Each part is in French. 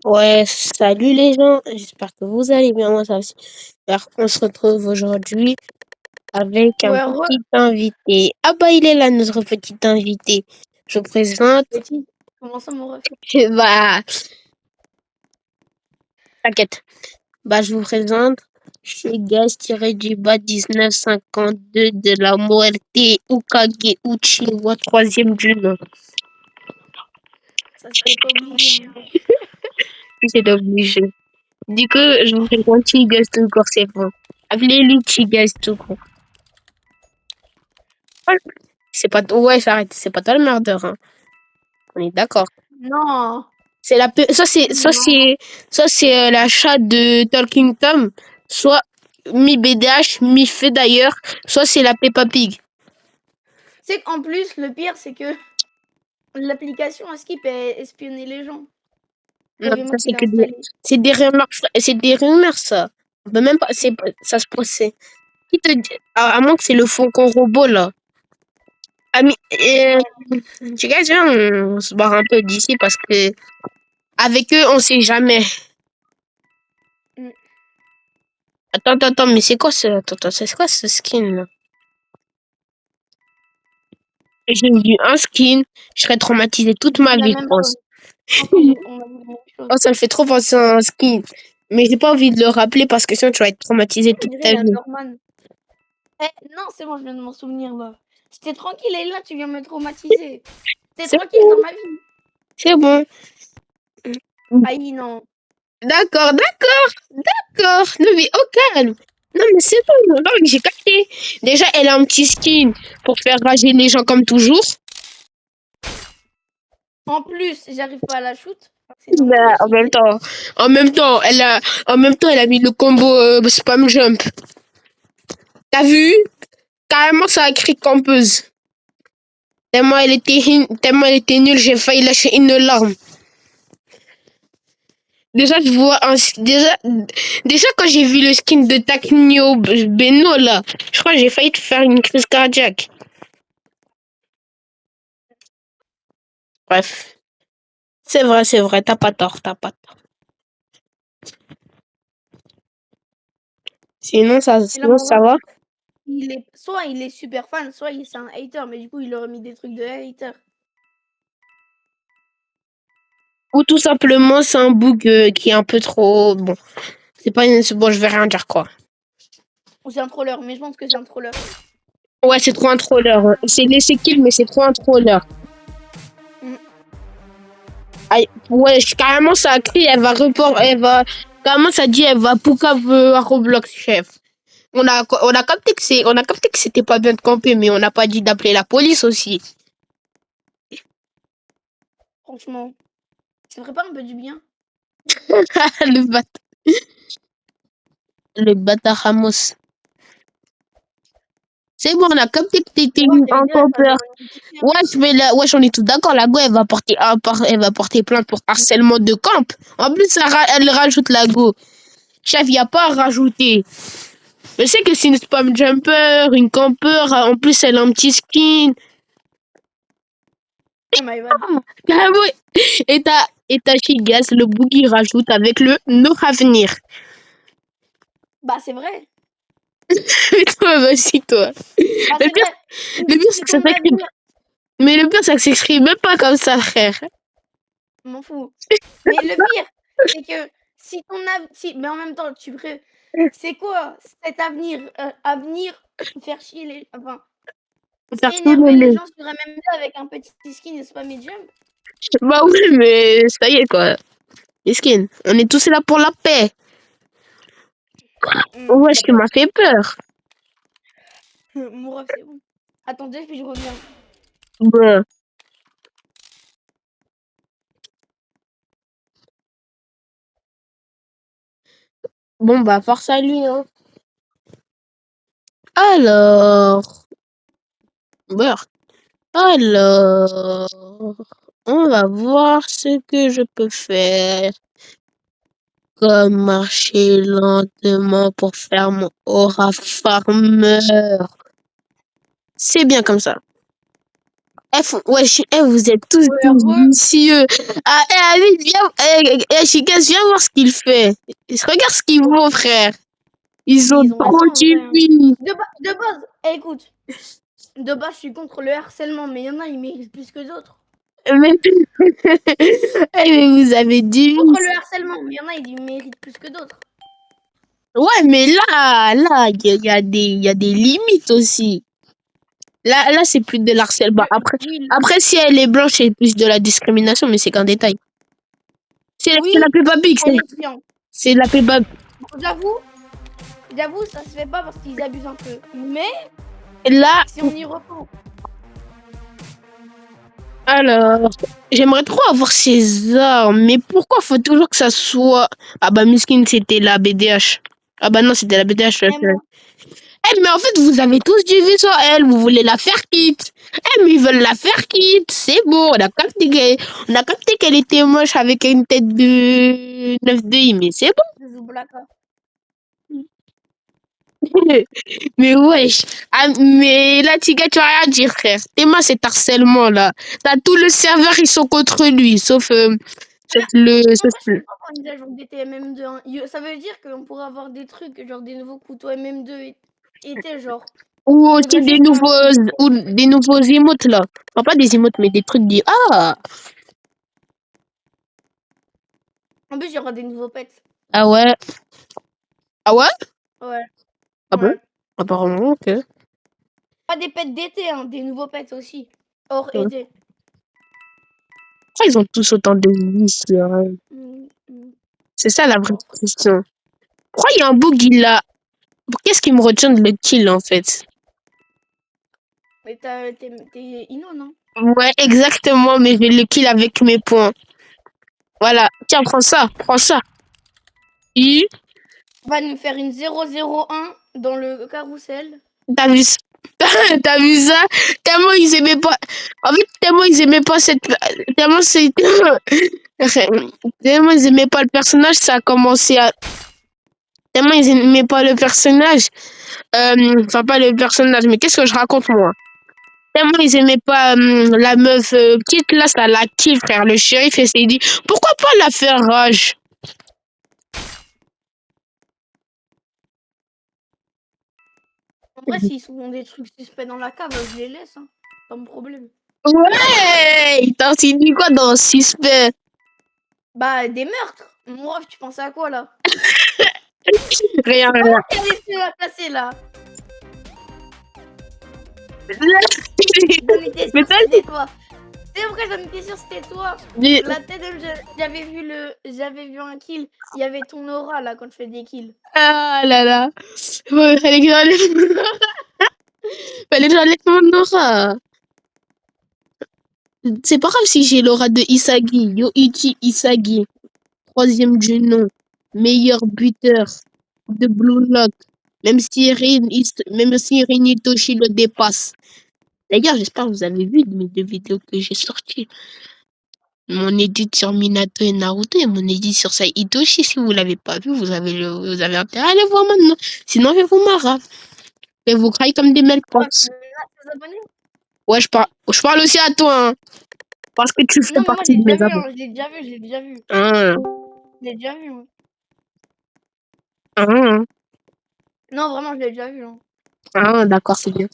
Ouais, salut les gens, j'espère que vous allez bien, moi ça va super. On se retrouve aujourd'hui avec un Ouais, petit invité. Ah bah il est là notre petit invité. Je vous présente, petit. Comment ça, mon ref? bah t'inquiète, bah je vous présente Shigas tiré du bas 1952 de la Muerte Ukage Uchiwa, troisième du nom. Ça, c'était pas obligé, hein. C'est obligé. Du coup, je vous présente Shigas tout court, c'est bon. Appelez-lui Shigas tout court. C'est pas ouais, j'arrête, c'est pas toi le meurdeur, hein. On est d'accord. Non, C'est la ça c'est non. l'achat de Talking Tom, soit mi BDH, mi fait d'ailleurs, soit c'est la Peppa Pig. C'est qu'en plus, le pire, c'est que l'application à Skip espionnait les gens. Non, ça Heureusement qu'il c'est l'a que des installé. c'est des rumeurs ça. On peut même pas ça se procès. Qui te dit à moins que c'est le Faucon robot là. Ami tu gars, viens, on se barre un peu d'ici parce que avec eux, on sait jamais. Mm. Attends, mais c'est quoi ce attends, c'est quoi ce skin là? J'ai vu un skin, je serais traumatisée toute J'ai ma dit la vie, je même pense. chose. Je pense qu'on a dit la même chose. Oh, ça me fait trop penser à un skin. Mais j'ai pas envie de le rappeler parce que sinon tu vas être traumatisée On toute dirait ta la vie. Norman. Non, c'est bon, je viens de m'en souvenir là. J'étais tranquille et là, tu viens me traumatiser. T'es C'est tranquille dans bon, ma vie. c'est bon. Aïe, non. D'accord. Non, mais au calme. Non, mais c'est bon. Non, mais j'ai capté. Déjà, elle a un petit skin pour faire rager les gens comme toujours. En plus, j'arrive pas à la shoot. C'est Mais normal en aussi. même temps, elle a mis le combo spam jump. T'as vu? Carrément, ça a écrit campeuse. Tellement elle était nulle, j'ai failli lâcher une larme. Déjà, je vois déjà quand j'ai vu le skin de Taknio Beno là, je crois que j'ai failli te faire une crise cardiaque. Bref, c'est vrai, t'as pas tort. Et là, Sinon mon ça ref, va? soit il est super fan, soit c'est un hater, mais du coup, il aurait mis des trucs de hater. Ou tout simplement c'est un bug qui est un peu trop bon. Bon, je vais rien dire quoi. Ou c'est un troller, mais je pense que c'est un troller. Ouais, c'est trop un troller. C'est laissé kill, mais c'est trop un troller. Mm. Aïe, ouais, carrément ça a crié, carrément ça dit elle va Pouka à Roblox chef. On a capté que c'était pas bien de camper, mais on n'a pas dit d'appeler la police aussi. Franchement, ça ferait pas un peu du bien? le bâtard, le bâtard Ramos. C'est bon, on a capté que t'étais Mon ref, un j'allais dire, elle campeur. va devenir une petite merde. Wesh, on est tout d'accord. La go, elle va porter plainte pour harcèlement de camp. En plus, elle rajoute la go. Chef, y a pas à rajouter. Je sais que c'est une spam jumper, une campeur. En plus, elle a un petit skin. Oh my bad. Ah ouais. Et t'as Chigas, le boogie rajoute avec le no avenir. Bah, c'est vrai. Mais toi, vas-y, toi. Bah, Le c'est pire, vrai. le pire, c'est C'est que ça ton s'écrit. avenir. Mais le pire, c'est que ça s'écrit même pas comme ça, frère. Je m'en fous. Mais le pire, c'est que si ton si, mais en même temps, c'est quoi cet avenir? Avenir, faire chier les. Enfin, Faire énerver les tout gens sur MMD avec un petit skin et spammer jump? Bah oui, mais ça y est, quoi. Les skins, on est tous là pour la paix. Ouais, tu D'accord. m'as fait peur. Mon ref, c'est bon. Attendez, puis je reviens. Bah. Bon, bah, force à lui, hein. Alors. Beurre. Alors. On va voir ce que je peux faire. Comme marcher lentement pour faire mon aura farmer. C'est bien comme ça. Vous êtes tous Ouais, des vicieux. Ah, allez, viens, Chigas, viens voir ce qu'il fait. Regarde ce qu'ils font, frère. Ils ont ils ont trop raison en vrai, hein. suivi. De base, écoute, de base, je suis contre le harcèlement, mais il y en a, ils méritent plus que d'autres. Mais... mais vous avez dit... Contre le harcèlement, mais il y en a, ils méritent plus que d'autres. Ouais, mais là, il y a des limites aussi. Là, c'est plus de l'harcèlement. Oui, Après, si elle est blanche, c'est plus de la discrimination, mais c'est qu'un détail. C'est oui, la Peppa Pig, elle est bien. c'est la Peppa. J'avoue, ça se fait pas parce qu'ils abusent un peu. Mais Là, si on y reprend, alors, j'aimerais trop avoir ces armes, mais pourquoi faut toujours que ça soit... Ah bah, Miskin, c'était la BDH. Ah bah non, c'était la BDH. vraiment, Mais en fait, vous avez tous du vu sur elle, vous voulez la faire quitte. Mais ils veulent la faire quitte, c'est bon, on a capté qu'elle était moche avec une tête de 9 mais c'est je joue Blacka. bon. Mais wesh, ah, mais là, Tiga, tu vas rien dire, frère. Théma, cet harcèlement là. T'as tout le serveur, ils sont contre lui, sauf Non, le. moi, Sauf je le... suis pas pour une mise à jour des MM2, hein. Ça veut dire qu'on pourrait avoir des trucs, genre des nouveaux couteaux MM2 et genre. Ou aussi Faudrait juste des nouveaux emotes là. Enfin, pas des emotes, mais des trucs dit ah. En plus, il y aura des nouveaux pets. Ah ouais. Ah ouais? Ouais. Ah bon? Ouais. Apparemment, ok. Pas des pets d'été, hein, des nouveaux pets aussi. Hors Ouais. été. Pourquoi ils ont tous autant de vies, C'est ça la vraie question. Pourquoi il y a un bug là? Qu'est-ce qui me retient de le kill en fait? Mais t'es Ino, non? Ouais, exactement, mais je le kill avec mes points. Voilà. Tiens, prends ça, prends ça. Et On va nous faire une 001 dans le carrousel. t'as vu ça? T'as vu ça? Tellement ils aimaient pas. En fait, tellement ils aimaient pas cette. Tellement c'est. Tellement ils aimaient pas le personnage, ça a commencé à. Tellement ils aimaient pas le personnage. Enfin, pas le personnage, mais qu'est-ce que je raconte moi? Tellement ils aimaient pas la meuf petite, là, ça l'a kill, frère. Le shérif, il s'est dit, pourquoi pas la faire rage? En vrai, s'ils font des trucs suspects dans la cave, je les laisse, hein. Pas mon problème. Ouais! Il t'a dit quoi dans Suspect? Bah, des meurtres. Moi, tu pensais à quoi, là? Rien, C'est pas rien. moi qui a laissé la passer, là. J'en étais Mais sûre, c'était toi. C'est vrai, j'en étais sûre, c'était toi. mais- La tête, j'avais vu un kill. Il y avait ton aura, là, quand tu fais des kills. Ah là là. Ouais, fallait que j'enlève... fallait que j'enlève mon aura. C'est pas grave si j'ai l'aura de Isagi. Yoichi Isagi. Troisième du nom. Meilleur buteur de Blue Lock. Même si Rin Itoshi le dépasse. D'ailleurs, j'espère que vous avez vu mes 2 vidéos que j'ai sorties. Mon edit sur Minato et Naruto et mon edit sur Saitoshi. Si vous l'avez pas vu, vous avez intérêt à aller voir maintenant. Sinon, je vais vous marrer. Je vais vous crailler comme des Ouais, melpox. tes abonnés? Ouais, je parle aussi à toi, hein, parce que tu fais Non, mais moi, partie de mes abonnés. hein. Je l'ai déjà vu, je l'ai déjà vu. Hein, Je l'ai déjà vu, moi. hein, Non, vraiment, je l'ai déjà vu, hein. hein, d'accord, c'est bien.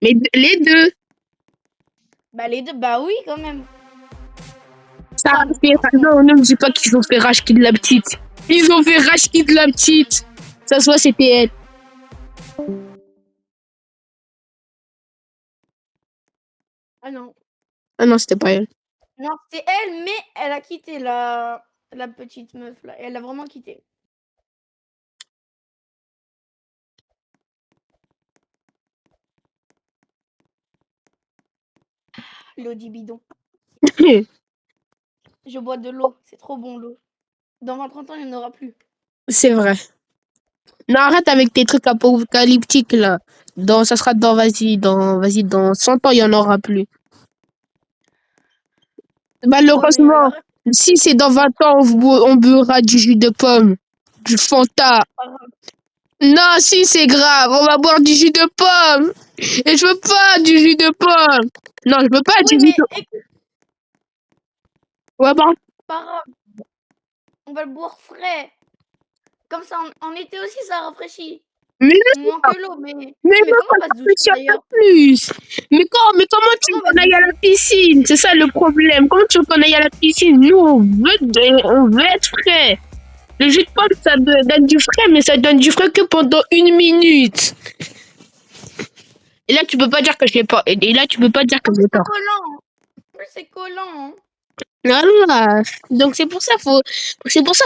Mais les deux, Bah, les deux, bah oui, quand même. ça a fait... Non, ne me dis pas qu'ils ont fait rage kid la petite. Ils ont fait rage kid la petite. Ça soit c'était elle. Ah non. Ah non, c'était pas elle. Non, c'est elle, mais elle a quitté la petite meuf, là. Elle a vraiment quitté. L'eau du bidon. Je bois de l'eau. C'est trop bon, l'eau. Dans 20-30 ans, il n'y en aura plus. C'est vrai. Non, arrête avec tes trucs apocalyptiques, là. Ça sera dans 100 ans, il y en aura plus. Ouais, mais Malheureusement, arrête, si c'est dans 20 ans, on boira du jus de pomme, du Fanta. c'est pas grave. Non, si, c'est grave. On va boire du jus de pomme. Et je veux pas du jus de pomme. Non, je veux pas du Oui, jus mais de... écoute, On va boire... pas grave, on va le boire frais. Comme ça, en été aussi, ça rafraîchit. Mais Moins que l'eau, mais... Mais Mais non, comment ça on va se fait doucher cher d'ailleurs? plus. Mais comment tu veux Comment on va qu'on se aille à la doucher? piscine? C'est ça le problème. Comment tu veux qu'on aille à la piscine? Nous, on veut être frais. Le jus de pomme, ça donne du frais, mais ça donne du frais que pendant 1 minute. Et là, tu peux pas dire que je l'ai pas. Et là, tu peux pas dire que En je plus, l'ai c'est pas. collant. En plus, c'est collant. Voilà. Donc c'est pour ça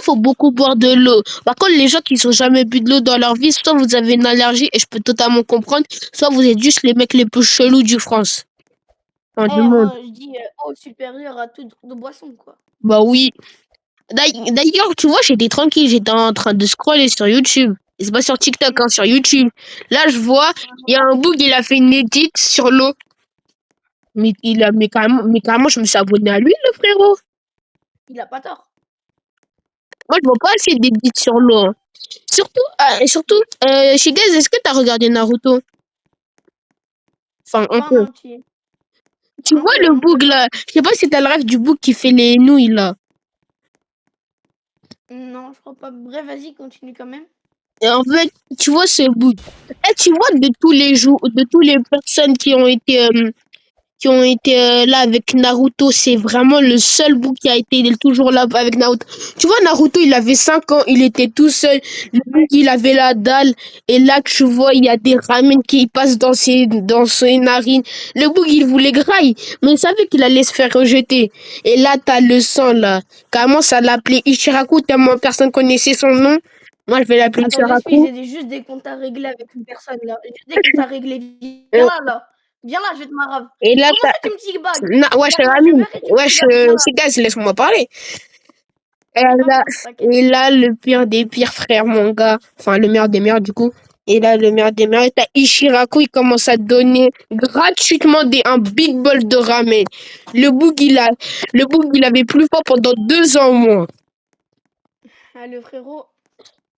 faut beaucoup boire de l'eau. Par contre, les gens qui sont jamais bu de l'eau dans leur vie, soit vous avez une allergie et je peux totalement comprendre, soit vous êtes juste les mecs les plus chelous du France. Enfin, du Eh, monde. moi, je dis eau supérieure à toute de boisson, quoi. Bah oui. D'ailleurs, tu vois, j'étais tranquille, j'étais en train de scroller sur YouTube. Et c'est pas sur TikTok, hein, sur YouTube. Là, je vois, il y a un boug, il a fait une édite sur l'eau. Mais carrément, je me suis abonné à lui, le frérot. Il a pas tort. Moi, je vois pas assez d'édits sur l'eau, hein. Surtout, Shigez, est-ce que t'as regardé Naruto? Enfin, un Pas en peu. entier. Tu Un vois peu, le hein. boug là? Je sais pas si t'as le rêve du boug qui fait les nouilles là. Non, je crois pas. Bref, vas-y, continue quand même. Et en fait, tu vois ce boug. Et tu vois de tous les jours, de toutes les personnes qui ont été là avec Naruto, c'est vraiment le seul bout qui a été toujours là avec Naruto. Tu vois, Naruto, il avait 5 ans, il était tout seul. Le bout, il avait la dalle. Et là, tu vois, il y a des ramen qui passent dans ses narines. Le bout, il voulait graille, mais il savait qu'il allait se faire rejeter. Et là, t'as le sang, là. Carrément, ça l'appelait Ichiraku, tellement personne connaissait son nom. Moi, je vais l'appeler Attends, Despi, Ichiraku. j'ai juste des comptes à régler avec une personne là. Juste des comptes à régler. Viens Euh, là, là. Viens là, je vais te marave. Et là, Comment t'as... ça, tu me teabags? Wesh, Regarde, moi, je Rami. vais et tu me Wesh, teabags. Viens là. c'est gaz, laisse-moi parler. Et là, Pardon, t'inquiète. et là, le pire des pires frères, mon gars. Enfin, le meilleur des meilleurs, du coup. Et là, le meilleur des meilleurs, t'as Ichiraku, il commence à donner gratuitement un big bol de ramen. Le boug, il avait plus fort pendant 2 ans au moins. Ah, le frérot,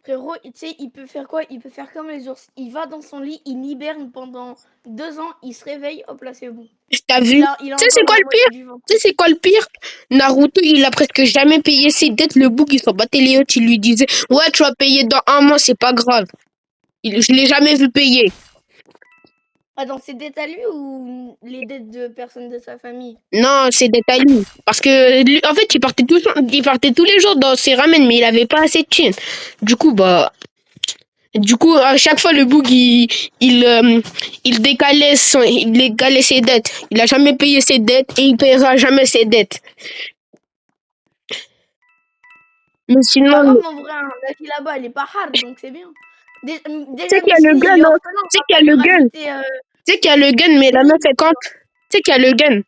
tu sais, il peut faire quoi? Il peut faire comme les ours. Il va dans son lit, il hiberne pendant 2 ans, il se réveille, hop là, c'est bon. T'as vu? Il a, il a Tu sais, c'est encore quoi la le moitié pire? du ventre. Tu sais, c'est quoi le pire? Naruto, il a presque jamais payé ses dettes. Le boug, il s'en battait les yeux. Il lui disait, ouais, tu vas payer dans 1 mois, c'est pas grave. Je l'ai jamais vu payer. Attends, c'est dettes à lui ou les dettes de personnes de sa famille? Non, c'est détaillé. Parce que lui, en fait, il partait tous les jours dans ses ramen, mais il avait pas assez de thunes. Du coup, à chaque fois, le boug, il décalait ses dettes. Il a jamais payé ses dettes et il paiera jamais ses dettes. Mais sinon, Pas grave tu en vrai, hein, la vie là-bas, elle est pas hard, donc c'est bien. sais Déjà, qu'il y a le Miskini, il est gun, hein. orphelin, Tu sais on va qu'il y pas a lui le gun. rajouter... Tu sais qu'il y a le gun, mais la Oui, meuf est quand. Tu sais qu'il y a le gun.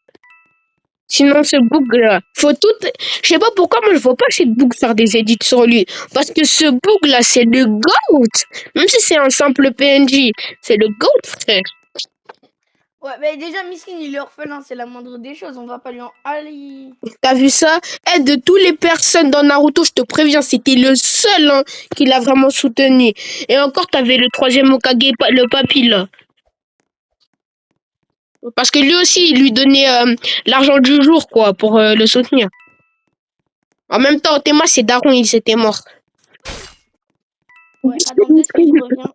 Sinon, ce boug là, je sais pas pourquoi, moi je vois pas chez boug faire des edits sur lui. Parce que ce boug là, c'est le GOAT. Même si c'est un simple PNJ, c'est le GOAT, frère. ouais, mais déjà, Miskini, il est orphelin, c'est la moindre des choses, on va pas lui en... Allez. T'as vu ça? De toutes les personnes dans Naruto, je te préviens, c'était le seul hein, qui l'a vraiment soutenu. Et encore, t'avais le troisième Hokage, le papy là. Parce que lui aussi, il lui donnait l'argent du jour, quoi, pour le soutenir. En même temps, Otema, c'est Daron, il s'était mort. Ouais, attends, deux puis je reviens.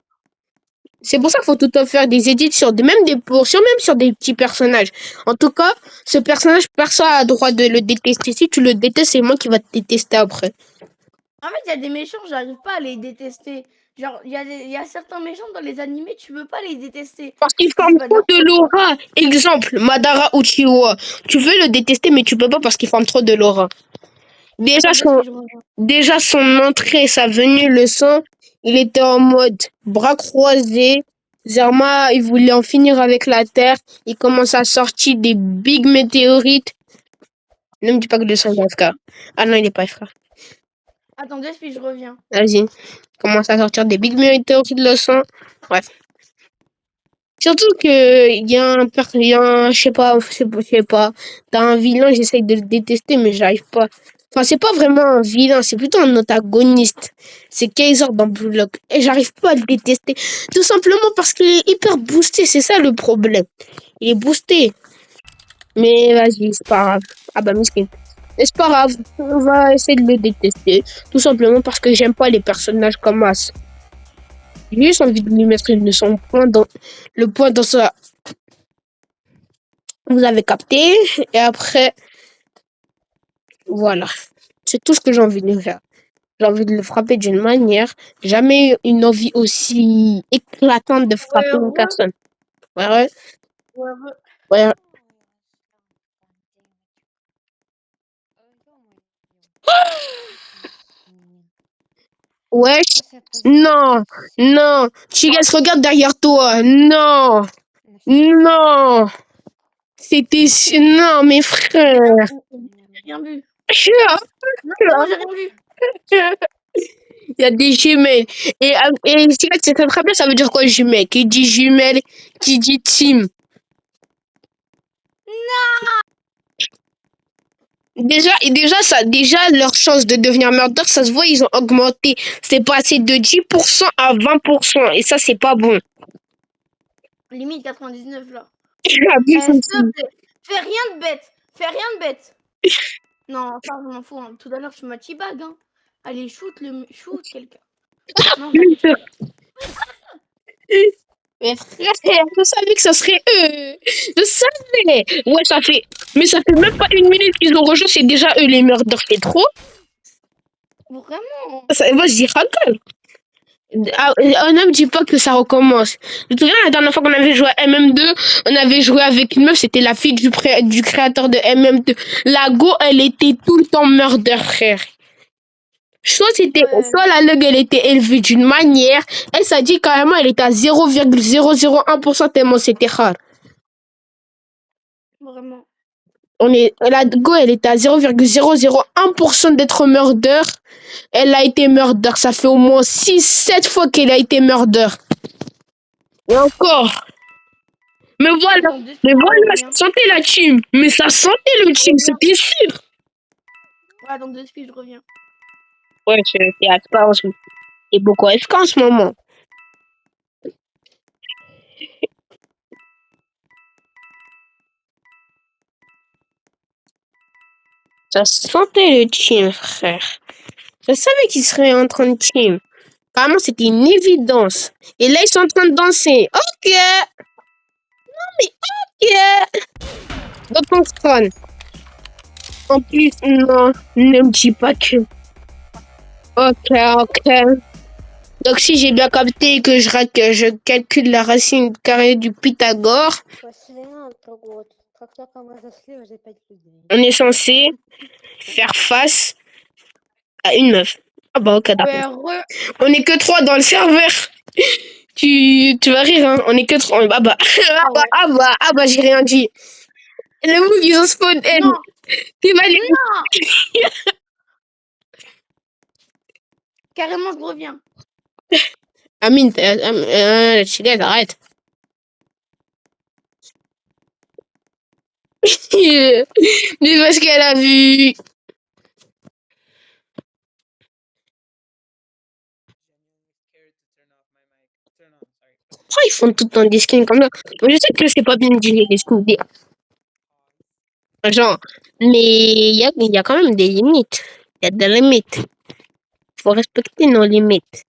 C'est pour ça qu'il faut tout le temps faire des edits même sur des petits personnages. En tout cas, ce personnage, personne n'a le droit de le détester. Si tu le détestes, c'est moi qui va te détester après. En fait, il y a des méchants, j'arrive pas à les détester. Genre, il y a certains méchants dans les animés, tu veux pas les détester. Parce qu'il C'est forme pas de trop leur de faute. l'aura. Exemple, Madara Uchiwa. Tu veux le détester, mais tu peux pas parce qu'il forme trop de l'aura. Déjà Attends, deux son, puis je reviens. déjà, son entrée, sa venue, le sang, il était en mode bras croisés. Zerma, il voulait en finir avec la Terre. Il commence à sortir des big météorites. Ne me dis pas que le sang est FK. Ah non, il est pas FK. Attends, deux puis je reviens. Vas-y. Il commence à sortir des big météorites de sang. Bref. Surtout que je sais pas, t'as un vilain, j'essaye de le détester, mais j'arrive pas. Enfin, c'est pas vraiment un vilain, c'est plutôt un antagoniste. C'est Kaiser dans Blue Lock. Et j'arrive pas à le détester. Tout simplement parce qu'il est hyper boosté, c'est ça le problème. Il est boosté. Mais vas-y, c'est pas grave. Ah bah, miskin. Mais c'est pas grave, on va essayer de le détester. Tout simplement parce que j'aime pas les personnages comme As. J'ai juste envie de lui mettre son point dans le point dans ça. Vous avez capté. Et après, voilà. C'est tout ce que j'ai envie de faire. J'ai envie de le frapper d'une manière. Jamais eu une envie aussi éclatante de frapper une personne. Ouais. Wesh. Non. Chigas, regarde derrière toi. Non. C'était... Non, mes frères. J'ai rien vu. Il Non, j'ai rien vu. y a des jumelles. Et Chigas, c'est très bien, ça veut dire quoi, jumelle? Qui dit jumelle, qui dit team. Déjà, leur chance de devenir murder, ça se voit, ils ont augmenté. C'est passé de 10% à 20%. Et ça, c'est pas bon. Limite 99 là. Abuse S'il aussi. te plaît, fais rien de bête. Non, ça, je m'en fous. Hein. Tout à l'heure, tu m'as teabag. Hein. Allez, shoot quelqu'un. Non, j'allais shoot. Mais frère, je savais que ça serait eux. Je savais. Ouais, ça fait même pas une minute qu'ils ont rejoint, c'est déjà eux les murders. C'est trop. Vraiment. Vas-y, raconte. Ah, on ne me dit pas que ça recommence. Je te souviens, la dernière fois qu'on avait joué à MM2, on avait joué avec une meuf, c'était la fille du créateur de MM2. La go, elle était tout le temps murder, frère. Soit la lug, elle était élevée d'une manière, elle s'est dit carrément, elle était à 0,001% tellement c'était rare. Vraiment. La go, elle était à 0,001% d'être murder. Elle a été murder. Ça fait au moins 6-7 fois qu'elle a été murder. Et encore. Mais voilà, ça sentait la team. Mais ça sentait le team, c'était sûr. Ouais, dans 2 speed, je reviens. Ouais, c'est à pas et beaucoup FK en ce moment. Ça sentait le team, frère. Je savais qu'ils seraient en train de team. Apparemment, c'était une évidence. Et là, ils sont en train de danser. Ok. Non, mais ok. Dans ton crâne. En plus, non, ne me dis pas que... Ok. Donc, si j'ai bien capté que je calcule la racine carrée du Pythagore, on est censé faire face à une meuf. Ah bah ok, d'accord. On est que 3 dans le serveur. Tu vas rire, hein. On est que 3. Ah bah, j'ai rien dit. Le move, ils ont spawn N. T'es mal. Non. Carrément, je reviens. Amine, Chilette, arrête. Mais parce qu'elle a vu. Pourquoi ils font tout le temps des skins comme ça? Je sais que c'est pas bien de dire des skins. Genre, mais il y a quand même des limites. Il y a des limites. Faut respecter nos limites.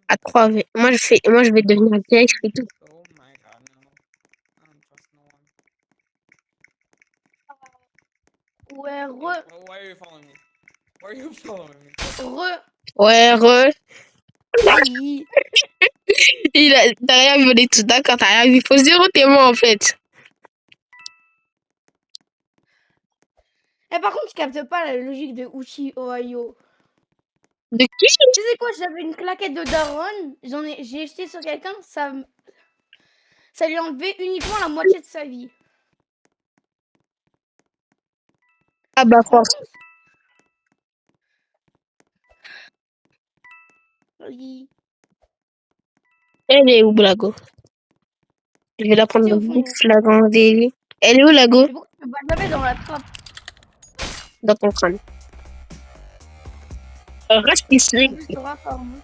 À 3, moi je vais devenir gay, je fais tout. Oh my god, no. I don't trust no one. Ouais, Why are you following me? Why are you following me? Ouais, Oui. T'as rien vu, on est tous d'accord, t'as rien vu. Faut 0 témoin en fait. Et par contre, je capte pas la logique de Uchi Ohio. De qui? Tu sais quoi, j'avais une claquette de Daron, j'ai jeté sur quelqu'un, ça lui a enlevé uniquement la moitié de sa vie. Ah bah force. Oui. Elle est où, Blago? Je vais la prendre dans le flagrant délit. Elle est où, Lago? C'est pourquoi tu me ballavais dans la trappe. Dans ton crâne. Reste ici. En plus, tu auras forme.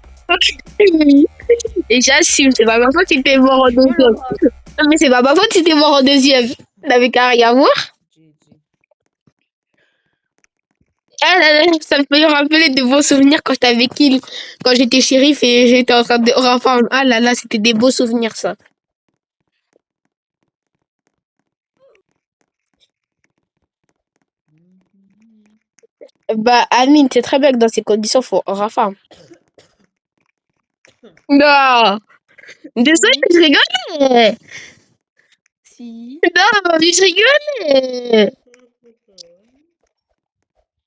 Et j'assume, c'est pas ma faute si t'es mort en Je le deuxième. vois. Non, mais c'est pas ma faute si t'es mort en deuxième. T'avais qu'à rien voir. GG. Ah là là, ça me fait rappeler de beaux souvenirs quand j'étais avec il, quand j'étais shérif et j'étais en train de. Enfin, ah là là, c'était des beaux souvenirs ça. Bah, Amine, c'est très bien que dans ces conditions, faut Rafa. Non, désolé, je rigolais. Si. Non, mais je rigolais.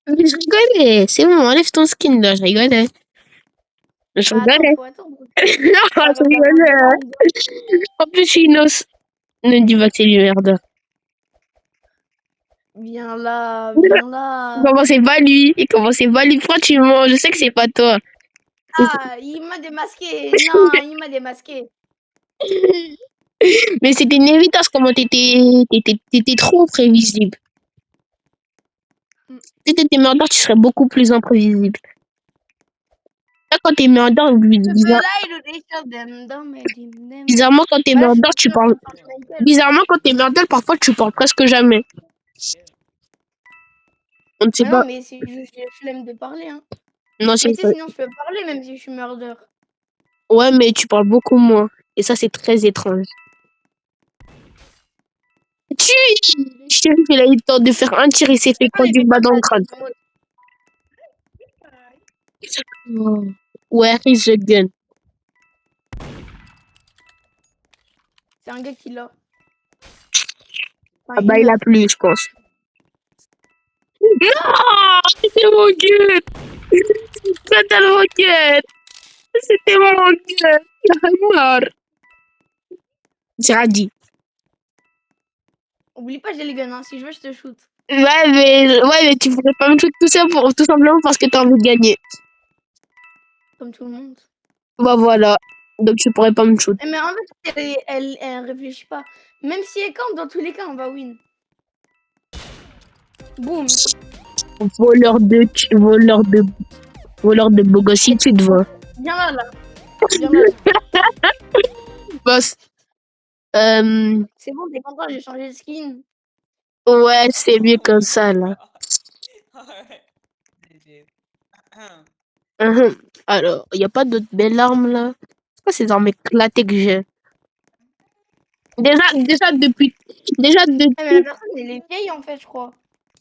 Mais je rigolais. C'est bon, enlève ton skin là, je rigolais. Je Bah, attends, rigolais. faut attendre. Non, Ça je va pas rigolais. attendre. En plus, je suis innocent. Ne dis pas que c'est lui, merde. Viens là, viens là. Comment c'est pas lui? Et comment c'est pas lui? Pourquoi tu mens? Je sais que c'est pas toi. Ah, il m'a démasqué. Non, il m'a démasqué. Mais c'était une évidence comment t'étais trop prévisible. Si t'étais murder, tu serais beaucoup plus imprévisible. Là, quand t'es murder, bizarrement, quand t'es Bah là, je murder, suis tu sûr parles. que c'est Michael. Bizarrement, quand t'es murder, parfois, tu parles presque jamais. On ne sait Mais pas. non, mais c'est juste j'ai flemme de parler. Hein. Non, c'est Mais tu sais, sinon, je peux parler même si je suis murder. ouais, mais tu parles beaucoup moins. Et ça, c'est très étrange. Tu, le shérif, il a eu le temps de faire un tir, il s'est fait prendre une balle dans le crâne. Oh. Where is the gun? C'est un gars qui l'a. Ah bah, il a plu, je pense. Non! C'était mon gun! C'était mon gun! C'était mon gun! Il est mort! J'ai dit. Oublie pas, j'ai les guns. Hein. Si je veux, je te shoot. Ouais, mais tu pourrais pas me shoot tout ça pour, tout simplement parce que t'as envie de gagner. Comme tout le monde. Bah voilà. Donc tu pourrais pas me shoot. Mais en fait, elle réfléchit pas. Même si elle campe, dans tous les cas, on va win. Boum. Voleur de beau gosse, si tu te vois. Viens là, là. Viens là. Boss. C'est bon, t'es content, j'ai changé de skin. Ouais, c'est mieux comme ça, là. GG. Alors, il n'y a pas d'autres belles armes, là. C'est quoi ces armes éclatées que j'ai? Déjà, depuis... Déjà, Mais la depuis... personne, elle est vieille, en fait, je crois.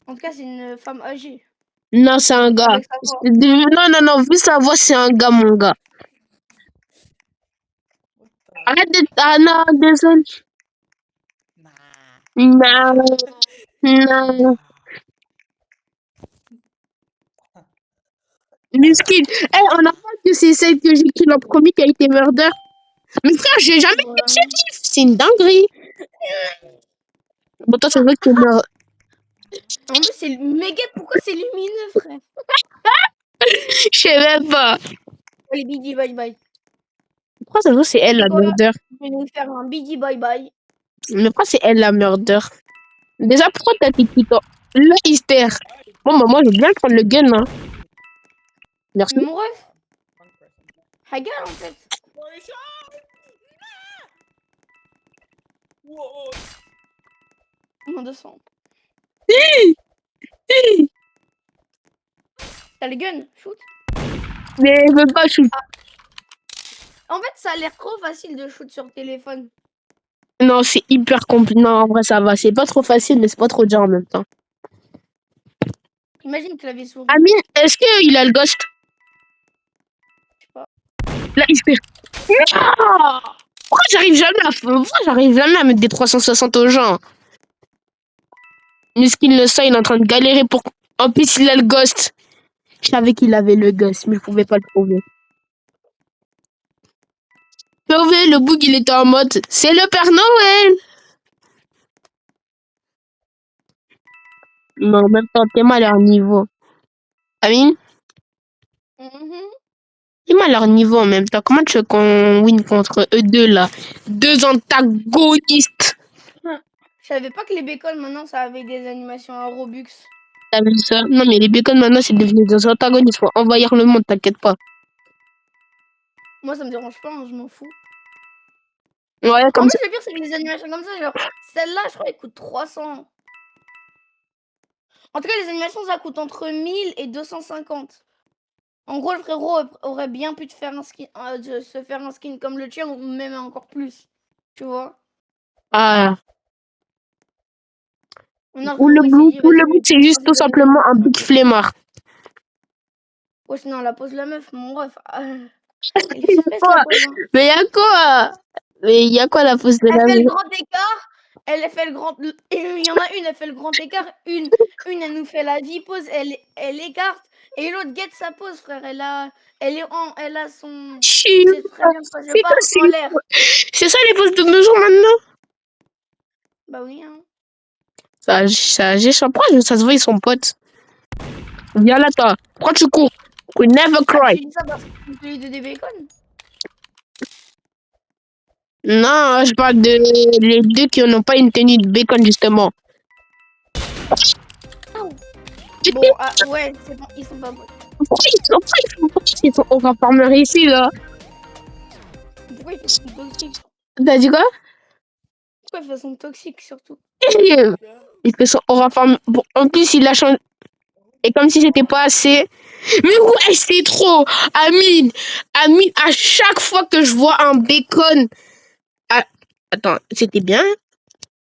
En tout cas, c'est une femme âgée. Non, c'est un gars. Avec sa voix. Non, vu sa voix, c'est un gars, mon gars. Arrête de... Ah non, désolé. Non. Muscle. On a pas que c'est celle que j'ai kill en premier qui a été murder. Mais frère, j'ai jamais été shérif. C'est une dinguerie. Bon, toi, c'est vrai que t'es mort. En plus, c'est méga. Pourquoi c'est lumineux, frère? Je sais même pas. Allez, Biggie, bye bye. Pourquoi ça se voit c'est elle la murder? Je vais nous faire un Biggie, bye bye. Mais pourquoi c'est elle la murder? Déjà, pourquoi t'as été tout là, Easter? Bon, bah, moi, je veux bien prendre le gun, hein. Merci. Mais mon ref, Hagar, en fait. Moins 200. T'as le gun, shoot. Mais je veux pas shoot. En fait, ça a l'air trop facile de shoot sur téléphone. Non, c'est hyper compliqué. Non, en vrai, ça va. C'est pas trop facile, mais c'est pas trop dur en même temps. Imagine clavier souris. Amine, est-ce qu'il a le ghost? Je sais pas. Là, il se fait. Non. Pourquoi j'arrive jamais à mettre des 360 aux gens? Muskin le sait, il est en train de galérer pour. En plus, il a le ghost. Je savais qu'il avait le ghost, mais je pouvais pas le trouver. POV, le bug, il était en mode. C'est le Père Noël! Non, même pas, t'es mal à leur niveau. Amine? T'es mal à leur niveau en même temps. Comment tu veux qu'on win contre eux deux là? Deux antagonistes. Je savais pas que les bécoles maintenant ça avait des animations à Robux. T'as vu ça? Non, mais les bacon, maintenant, c'est devenu des antagonistes. Faut envahir le monde, t'inquiète pas. Moi, ça me dérange pas, hein, je m'en fous. Ouais, En comme plus, ça. le pire, c'est que les animations comme ça, genre, celle-là, je crois, elle coûte 300. En tout cas, les animations, ça coûte entre 1000 et 250. En gros, le frérot aurait bien pu te faire un skin, se faire un skin comme le tien, ou même encore plus. Tu vois? Ah. Non, le Ou le frérot, il s'est blue, dit, ou vas-y, le blue, c'est juste tout simplement un big flemmard. wesh, non, la pose la meuf, mon ref. Elle est space, Quoi? la pose, hein. Mais y'a quoi? Mais y'a quoi la pause de la Elle fait vie? le grand écart. Elle fait le grand. Et il y en a une, elle fait le grand écart. Une, elle nous fait la V-pose. Elle écarte. Et l'autre guette sa pose, frère. Elle a son. Chill. C'est très bien de quoi je C'est quoi, parle en l'air. c'est ça les poses de nos jours maintenant? Bah oui, hein. Ça agit, pourquoi ça se voit, ils sont potes? Viens là, toi. Pourquoi tu cours? We never Ah, cry. tu dis ça parce que tu utilises des bacon. Non, je parle de les deux qui n'ont pas une tenue de bacon, justement. Bon, ah, ouais, c'est bon, ils sont pas potes. Pourquoi ils sont au farmer ici, là? Pourquoi ils sont toxiques? T'as dit quoi? Pourquoi ils sont toxiques surtout? Il fait son aura farmer. Bon, en plus, il a changé. Et comme si c'était pas assez. Mais ouais, c'est trop! Amine! Amine, à chaque fois que je vois un bacon. Attends, c'était bien?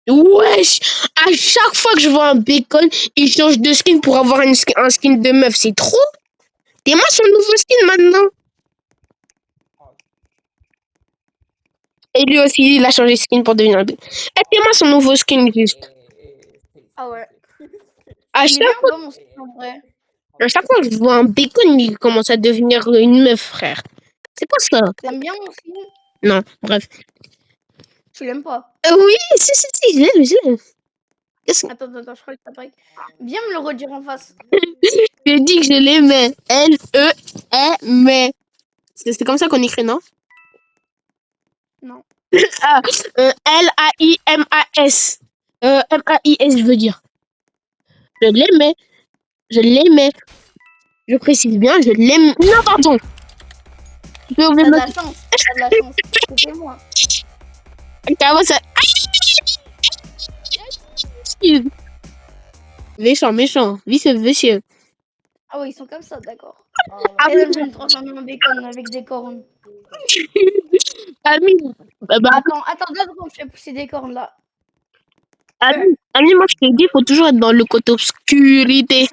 Wesh! À chaque fois que je vois un bacon, il change de skin pour avoir un skin de meuf. C'est trop! T'es moi son nouveau skin maintenant! Et lui aussi, il a changé de skin pour devenir un bacon. Et t'es moi son nouveau skin, juste. Ah ouais. À Il est bien chaque ou pas mon skin en vrai? À chaque fois que je vois un bacon, il commence à devenir une meuf, frère. C'est pas ça. T'aimes bien mon skin? Non, bref. Tu l'aimes pas? Oui, si, je l'aime. Attends, je crois que t'as pas. Viens me le redire en face. Je dis que je l'aimais. L-E-M-mais. C'est comme ça qu'on écrit, non? Non. Ah, L-A-I-M-A-S. M-A-I-S, je veux dire. Je l'aimais. Je l'aimais. Je précise bien, je l'aime. Non, pardon. Je peux T'as ouvrir de le... la chance. T'as de la chance. C'était moi. Comment ça... Méchant. Vicieux. Ah oui, ils sont comme ça, d'accord. Ah, Et là, je vais me transformer en bacon avec des cornes. Amine. Attends, 2 secondes, je vais pousser des cornes là. Amine, moi je te dis, il faut toujours être dans le côté obscurité.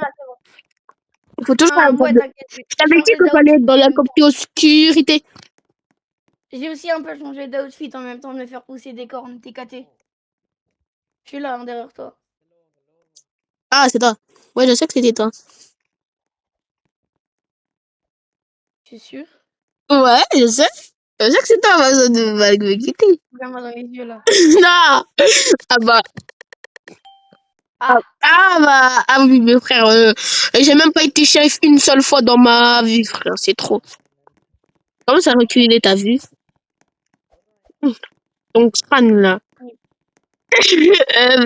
Il faut toujours être dans Ouais, le... t'inquiète. Je t'avais dit qu'il fallait être dans la côté obscurité. J'ai aussi un peu changé d'outfit en même temps de me faire pousser des cornes. T'es caté. Je suis là, hein, derrière toi. Ah, c'est toi. Ouais, je sais que c'était toi. Tu es sûr? Ouais, je sais. Je sais que c'est toi, ma zone de validité. Regarde-moi dans les yeux là. Non. Ah bah. Ah, Ah oui, mes frères. J'ai même pas été shérif une seule fois dans ma vie, frère. C'est trop. Comment ça reculer, t'as vu? Ton crâne, là.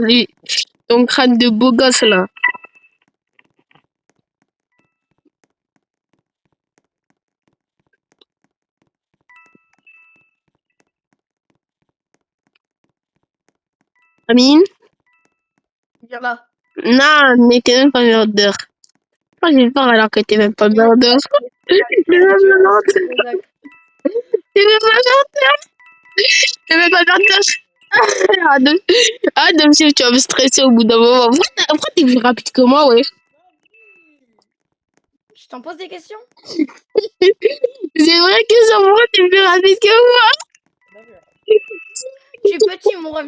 Oui. Ton crâne de beau gosse, là. Amine? viens là. Non, mais t'es même pas murder. Moi, j'ai peur alors que t'es même pas murder. T'es même pas murder. T'es même pas murder. T'es même pas murder. Adam, si tu vas me stresser au bout d'un moment. Pourquoi t'es plus rapide que moi, ouais? Je t'en pose des questions? C'est vrai que ça, pourquoi t'es plus rapide que moi? Je suis petit, mon ref.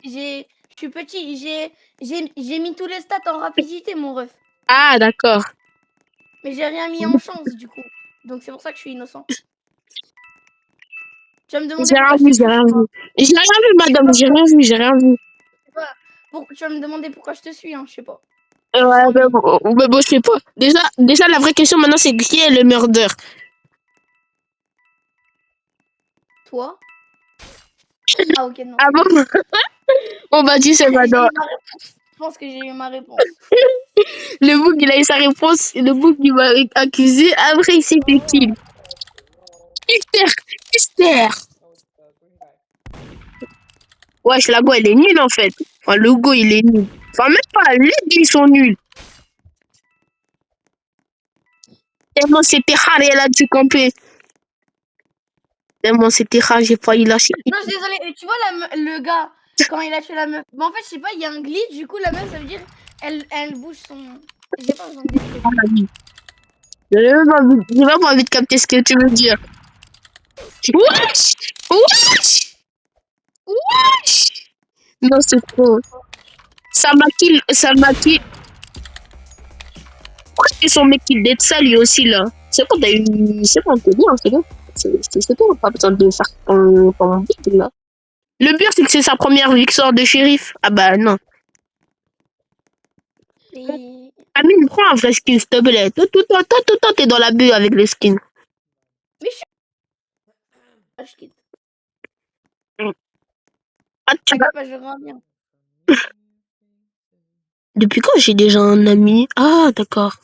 Je suis petit. J'ai mis tous les stats en rapidité, mon ref. Ah, d'accord. Mais j'ai rien mis en chance, du coup. Donc c'est pour ça que je suis innocent. Tu vas me demander J'ai rien pourquoi je vu, te suis. j'ai rien vu. J'ai rien vu, madame, j'ai rien vu. Tu vas me demander pourquoi je te suis, hein, je sais pas. Ouais, mais bon, je sais pas. Déjà, la vraie question maintenant, c'est qui est le murder? Toi? Ah ok, non. Ah bon? On va dire c'est J'ai madame. eu ma pense que j'ai eu ma réponse. Le bouc, il a eu sa réponse. Le bouc, il m'a accusé. Après, il s'est fait kill. Esther. Wesh, la go, elle est nulle, en fait. Enfin, le go, il est nul. Enfin, même pas, les deux, ils sont nuls. Tellement c'était rare, elle a dû camper. Tellement c'était rare, j'ai failli lâcher. Non, je suis désolée. Tu vois le gars, quand il a tué la meuf. Mais en fait, je sais pas, il y a un glitch. Du coup, la meuf, ça veut dire, elle bouge son. J'ai pas besoin de décrire. J'ai même pas envie de capter ce que tu veux dire. Wesh! Wesh! Wesh! Non, c'est trop. Ça m'a kill. Pourquoi c'est son mec qui dead ça lui aussi là? C'est bon, t'as eu. C'est bon, t'es bien, c'est bon. C'est bon, pas besoin de faire ton bide là. Le pire, c'est que c'est sa première victoire de shérif. Ah bah non. Et... Amine, prends un vrai skin, s'il te plaît. Toi, t'es dans la bulle avec les skins. Mais je quitte. Ah, tu T'inquiète pas, je reviens. Depuis quand j'ai déjà un ami? Ah, d'accord.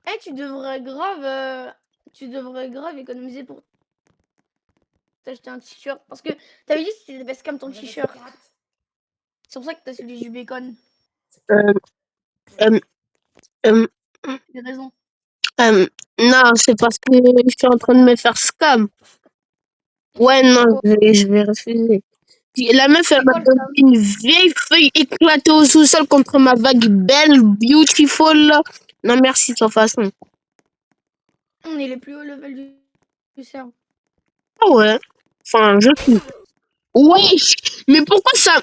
Eh, tu devrais grave économiser pour t'acheter un t-shirt. Parce que t'avais dit que c'était des comme ton t-shirt. C'est pour ça que t'as celui du bacon. Euh, euh, euh, J'ai raison. non, c'est parce que je suis en train de me faire scam. Ouais, non, je vais refuser. La meuf, elle C'est m'a quoi le donné scam? une vieille feuille éclatée au sous-sol contre ma vague belle, beautiful. Là. Non, merci, de toute façon. On est les plus hauts level du serveur. Ah ouais. Enfin, je suis. Wesh! Mais pourquoi ça.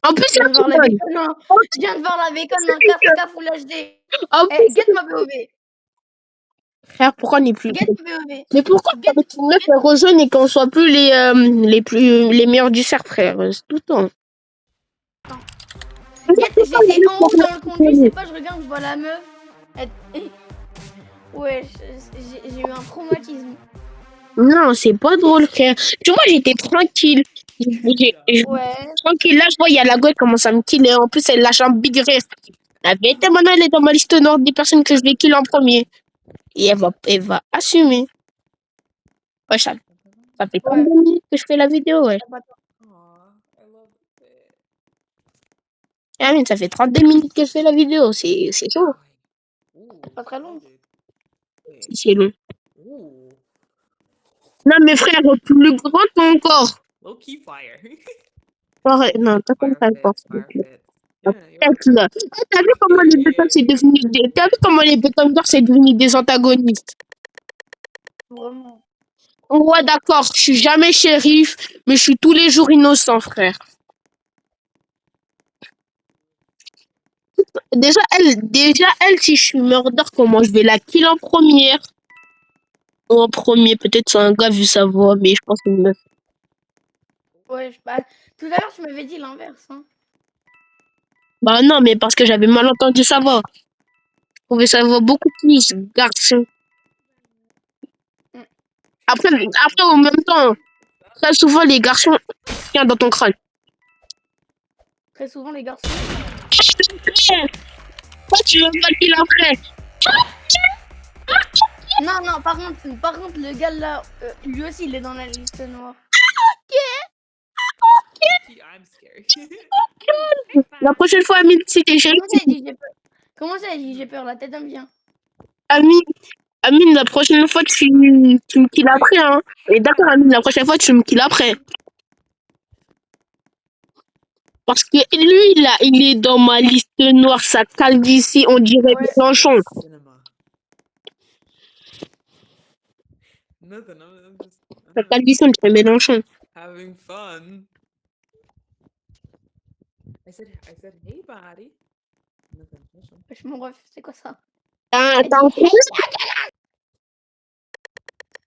En plus, Je c'est viens de voir la un bacon, hein. Je viens de voir la bacon dans 4K Full HD. En Eh, plus, get ma POV. frère, pourquoi on n'est plus. Get ma POV. Mais pourquoi Get, avec une meuf elle rejoigne et qu'on soit plus les meilleurs du cercle, frère? C'est tout le temps. j'étais en haut dans le conduit, c'est pas, je regarde, je vois la meuf. Ouais, j'ai eu un traumatisme. Non, c'est pas drôle, frère. Tu vois, j'étais tranquille. Ouais. Tranquille, là, je vois, il y a la gueule qui commence à me killer. En plus, elle lâche un big rire. La vérité, maintenant, elle est dans ma liste noire des personnes que je vais kill en premier. Et elle va assumer. Ouais, ça fait 32 minutes que je fais la vidéo, ouais. Ah, mais ça fait 32 minutes que je fais la vidéo. C'est chaud. C'est pas très long. C'est long. Non, mais frère, plus grand encore. Low key fire. Arrête, non, t'as comme ça, Fire pit. la Yeah, you're tête, là. Ah, t'as vu comment les bétons, c'est devenu t'as vu comment les bétons c'est devenu des antagonistes? Vraiment. Ouais, d'accord, je suis jamais shérif, mais je suis tous les jours innocent, frère. Déjà, elle, si je suis murder, comment je vais la kill en première? Ou en premier, peut-être c'est un gars vu sa voix, mais je pense une meuf. Ouais, tout à l'heure, tu m'avais dit l'inverse. Hein. Bah non, mais parce que j'avais mal entendu sa voix. Je trouvais sa voix beaucoup plus garçon. Après, en même temps, très souvent, les garçons tiennent dans ton crâne. Très souvent, les garçons. Pourquoi tu veux pas qu'il après? Non, par contre, le gars là, lui aussi, il est dans la liste noire. I'm scared. La prochaine fois, Amine, si t'es shérif, Comment ça, il dit j'ai peur? La tête, elle me vient. Amine, la prochaine fois, tu me kills après, hein. Et d'accord, Amine, la prochaine fois, tu me kills après. Parce que lui, là, il est dans ma liste noire, sa calvitie, on dirait Mélenchon. Nothing. I'm just Sa calvitie, on dirait Mélenchon. having fun. I said, hey, buddy. Nothing. Wesh, mon ref, c'est quoi ça? T'as Elle dit, un hey,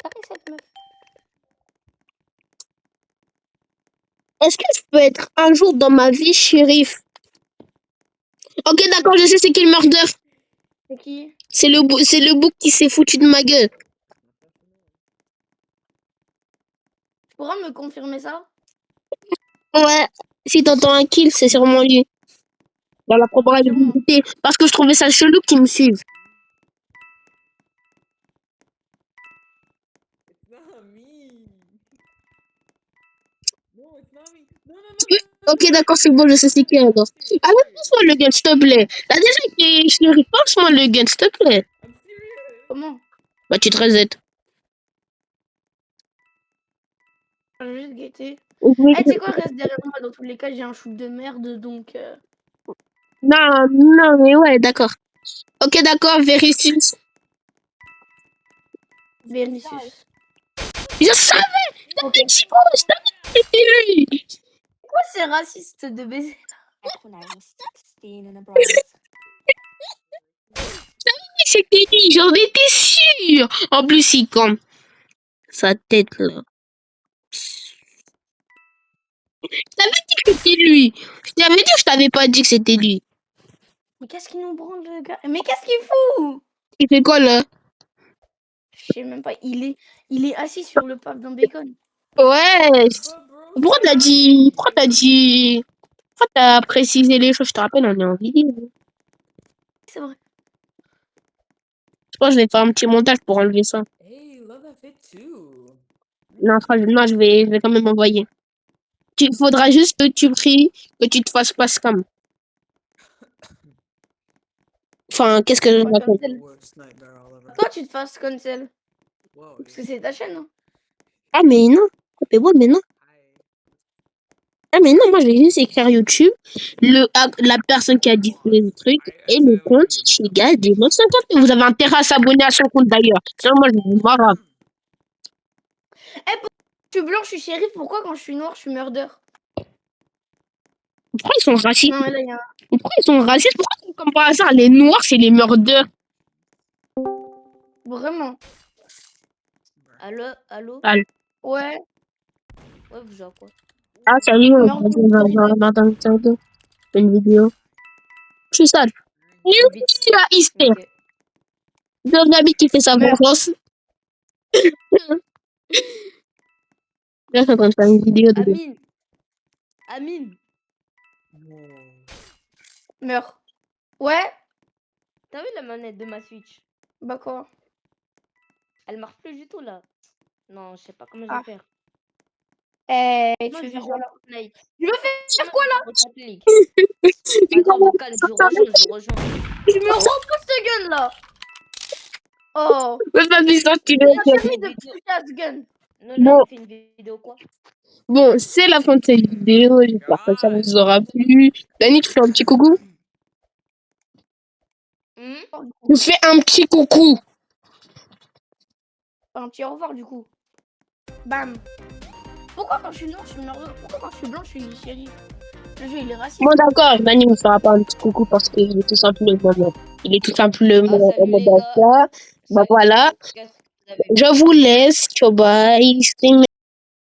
Arrête cette meuf. Est-ce que je peux être un jour dans ma vie shérif? Ok, d'accord, je sais c'est qui le murder. C'est qui? C'est le bouc qui s'est foutu de ma gueule. Tu pourras me confirmer ça? Ouais, si t'entends un kill, c'est sûrement lui. Dans la probabilité. Parce que je trouvais ça chelou qu'il me suive. It's not me. No, it's not me. No, no, no. Ok, d'accord, c'est bon, je sais c'est qui alors. Ah, mais passe-moi le gun, s'il te plaît. T'as déjà été chéri, passe-moi le gun, s'il te plaît. I'm serious. Comment? Bah, tu te reset. Je vais juste guetter. Oui. Eh, tu sais quoi, reste derrière moi. Dans tous les cas, j'ai un shoot de merde, donc... Non, non, mais ouais, d'accord. Ok, d'accord, Vericius. Vinicius. Je savais, Ok. je savais que c'était lui. Pourquoi c'est raciste de baiser? Back when I was 16 in a bronze. C'était lui, j'en étais sûre. En plus, il campe. Sa tête, là. Je t'avais dit que c'était lui. Je t'avais dit que je t'avais pas dit que c'était lui. Mais qu'est-ce qu'il nous branle, le gars? Mais qu'est-ce qu'il fout? Il fait quoi, là? Je sais même pas. Il est assis sur le paf d'un bacon. Ouais. But bro, Pourquoi t'as dit... Pourquoi t'as précisé les choses? Je te rappelle, on est en vidéo. C'est vrai. Je pense que je vais faire un petit montage pour enlever ça. hey, love that fit too. Non, non, je vais quand même envoyer. Il faudra juste que tu pries que tu te fasses pas scam. Enfin, qu'est-ce que je Pas raconte? cancel. Worst nightmare I'll ever Toi, tu te fasses cancel. Whoa, Parce que c'est ta chaîne. Hein. Ah, mais non. Mais bon, mais non. Ah, mais non, moi, je vais juste écrire YouTube, la personne qui a diffusé le truc, et le compte chez Gaz des 950. Vous avez intérêt à s'abonner à son compte d'ailleurs. Sinon, moi, je vais vous marre. Je suis blanc, je suis shérif. Pourquoi quand je suis noir, je suis murder? Pourquoi ils sont racistes? Non, mais là, il y a un... Pourquoi ils sont racistes? Pourquoi, comme par hasard, les noirs, c'est les meurders? Vraiment. Allô, allô? Allô. Ouais. Ouais, vous jouez à quoi? Ah, salut, on Meurt va une vidéo. Je suis sale. Youpi, à Easter. Ok. Nabi qui fait sa Merde. vengeance. Là, je suis en train de faire une vidéo de... Amine! Amine! No. Meurs. Ouais. T'as vu la manette de ma Switch? Bah quoi? Elle marche plus du tout là. Non, je sais pas comment je Ah. vais faire. Eh, Moi, tu je veux vais faire jouer quoi à là? Fortnite. Tu veux faire quoi là? Rocket League. Attends, vocal, je vous rejoins. Tu me rends pas ce gun là. Oh. Mais pas puissant, tu Il l'as a fait. servi de putain ce gun. Nolan, Bon. on fait une vidéo quoi? Bon, c'est la fin de cette vidéo. J'espère que ça vous aura plu. Dani, tu fais un petit coucou? Tu fais un petit coucou. Un petit au revoir du coup. Bam. Pourquoi quand je suis noir, je suis murder? Pourquoi quand je suis blanc, je suis shérif? Le jeu, il est raciste. Bon, d'accord, Dani ne fera pas un petit coucou parce qu'il est tout simplement... Il est tout simplement... salut, les gars. Bah voilà. Qu'est-ce que vous avez Je vous laisse. Ciao, bye.